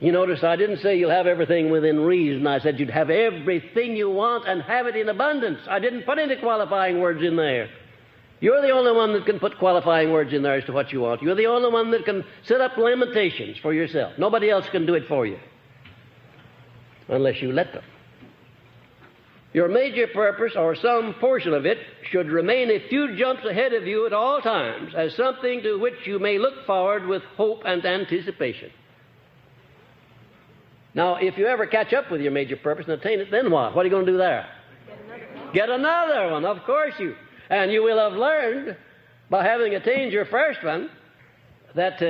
You notice I didn't say you'll have everything within reason. I said you'd have everything you want and have it in abundance. I didn't put any qualifying words in there. You're the only one that can put qualifying words in there as to what you want. You're the only one that can set up limitations for yourself. Nobody else can do it for you, unless you let them. Your major purpose, or some portion of it, should remain a few jumps ahead of you at all times as something to which you may look forward with hope and anticipation. Now, if you ever catch up with your major purpose and attain it, then what? What are you going to do there? Get another one, of course you. And you will have learned, by having attained your first one, that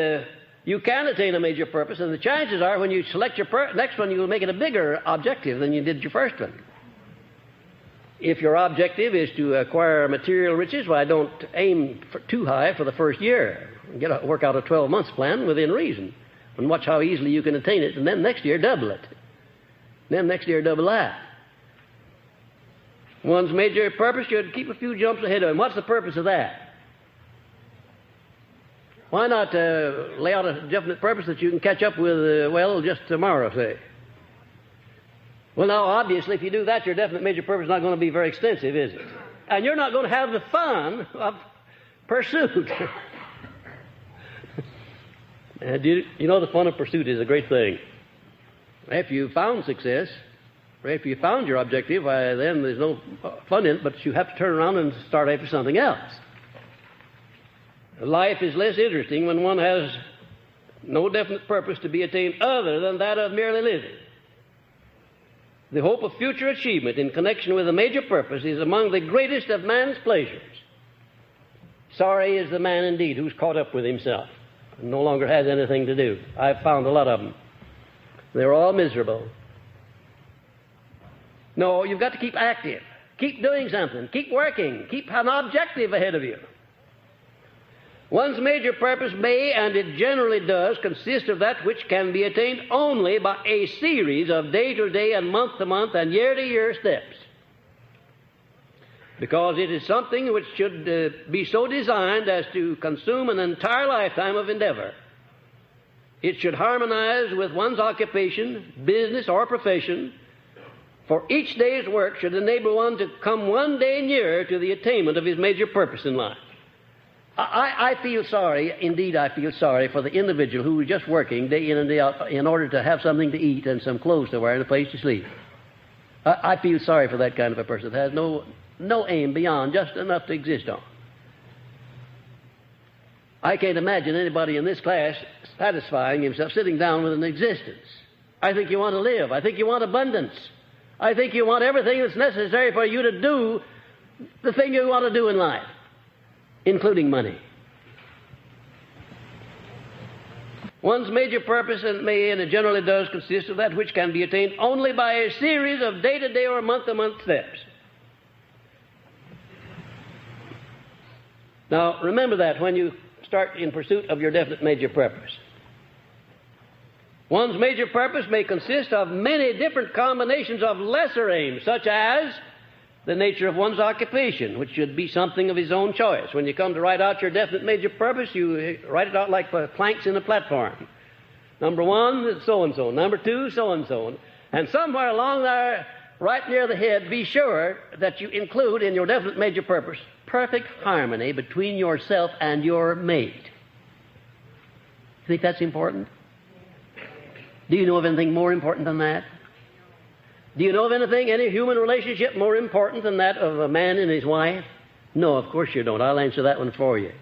you can attain a major purpose, and the chances are when you select your next one, you will make it a bigger objective than you did your first one. If your objective is to acquire material riches, why don't aim too high for the first year. Work out a 12-month plan within reason, and watch how easily you can attain it, and then next year double it. Then next year double that. One's major purpose should keep a few jumps ahead of him. What's the purpose of that? Why not lay out a definite purpose that you can catch up with, just tomorrow, say? Well, now, obviously, if you do that, your definite major purpose is not going to be very extensive, is it? And you're not going to have the fun of pursuit. You know, the fun of pursuit is a great thing. If you found success, or if you found your objective, why, then there's no fun in it, but you have to turn around and start after something else. Life is less interesting when one has no definite purpose to be attained other than that of merely living. The hope of future achievement in connection with a major purpose is among the greatest of man's pleasures. Sorry is the man indeed who's caught up with himself and no longer has anything to do. I've found a lot of them. They're all miserable. No, you've got to keep active. Keep doing something. Keep working. Keep an objective ahead of you. One's major purpose may, and it generally does, consist of that which can be attained only by a series of day-to-day and month-to-month and year-to-year steps. Because it is something which should be so designed as to consume an entire lifetime of endeavor. It should harmonize with one's occupation, business, or profession, for each day's work should enable one to come one day nearer to the attainment of his major purpose in life. I feel sorry, indeed I feel sorry for the individual who is just working day in and day out in order to have something to eat and some clothes to wear and a place to sleep. I feel sorry for that kind of a person that has no aim beyond just enough to exist on. I can't imagine anybody in this class satisfying himself, sitting down with an existence. I think you want to live. I think you want abundance. I think you want everything that's necessary for you to do the thing you want to do in life, including money. One's major purpose may, and it generally does, consist of that which can be attained only by a series of day-to-day or month-to-month steps. Now, remember that when you start in pursuit of your definite major purpose. One's major purpose may consist of many different combinations of lesser aims, such as the nature of one's occupation, which should be something of his own choice. When you come to write out your definite major purpose, you write it out like planks in a platform. Number one, so-and-so. Number two, so-and-so. And somewhere along there, right near the head, be sure that you include in your definite major purpose perfect harmony between yourself and your mate. You think that's important? Do you know of anything more important than that? Do you know of anything, any human relationship more important than that of a man and his wife? No, of course you don't. I'll answer that one for you.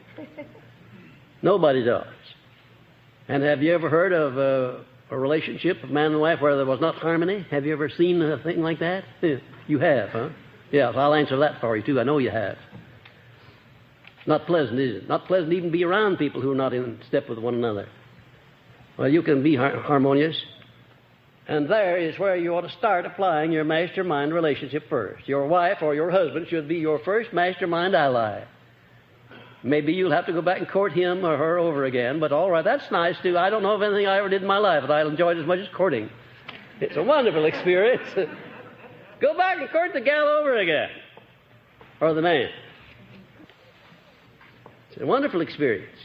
Nobody does. And have you ever heard of a relationship of man and wife where there was not harmony? Have you ever seen a thing like that? You have, huh? Yes, I'll answer that for you, too. I know you have. Not pleasant, is it? Not pleasant to even be around people who are not in step with one another. Well, you can be harmonious. And there is where you ought to start applying your mastermind relationship first. Your wife or your husband should be your first mastermind ally. Maybe you'll have to go back and court him or her over again, but all right, that's nice too. I don't know of anything I ever did in my life that I enjoyed as much as courting. It's a wonderful experience. Go back and court the gal over again. Or the man. It's a wonderful experience.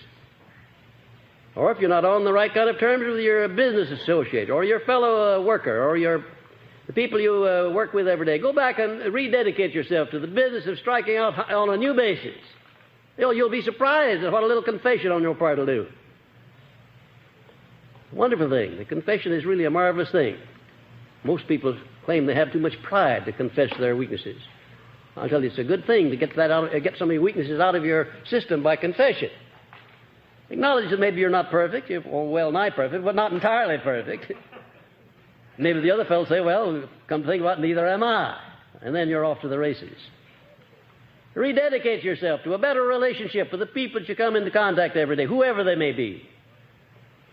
Or if you're not on the right kind of terms with your business associate or your fellow worker or the people you work with every day, go back and rededicate yourself to the business of striking out on a new basis. You'll be surprised at what a little confession on your part will do. Wonderful thing. The confession is really a marvelous thing. Most people claim they have too much pride to confess their weaknesses. I'll tell you, it's a good thing to get some of your weaknesses out of your system by confession. Acknowledge that maybe you're not perfect, or well nigh perfect, but not entirely perfect. Maybe the other fellow say, well, come to think about it, neither am I. And then you're off to the races. Rededicate yourself to a better relationship with the people that you come into contact every day, whoever they may be.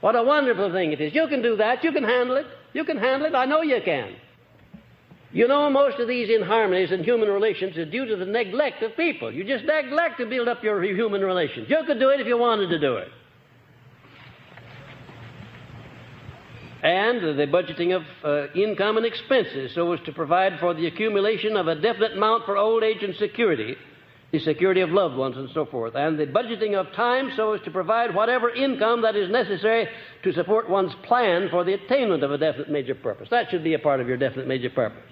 What a wonderful thing it is. You can do that. You can handle it. You can handle it. I know you can. You know, most of these inharmonies in human relations are due to the neglect of people. You just neglect to build up your human relations. You could do it if you wanted to do it. And the budgeting of income and expenses so as to provide for the accumulation of a definite amount for old age and security, the security of loved ones and so forth. And the budgeting of time so as to provide whatever income that is necessary to support one's plan for the attainment of a definite major purpose. That should be a part of your definite major purpose.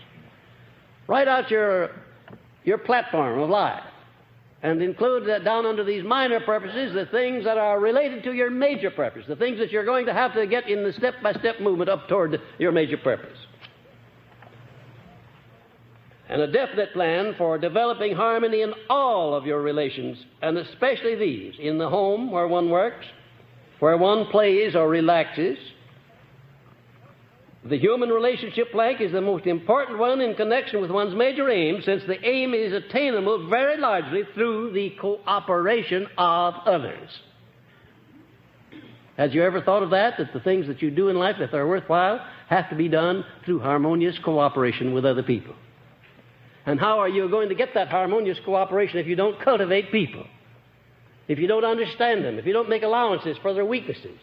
Write out your platform of life and include that down under these minor purposes the things that are related to your major purpose, the things that you're going to have to get in the step-by-step movement up toward your major purpose. And a definite plan for developing harmony in all of your relations, and especially these, in the home where one works, where one plays or relaxes. The human relationship plank is the most important one in connection with one's major aim, since the aim is attainable very largely through the cooperation of others. Has you ever thought of that the things that you do in life, if they're worthwhile, have to be done through harmonious cooperation with other people? And how are you going to get that harmonious cooperation if you don't cultivate people? If you don't understand them, if you don't make allowances for their weaknesses?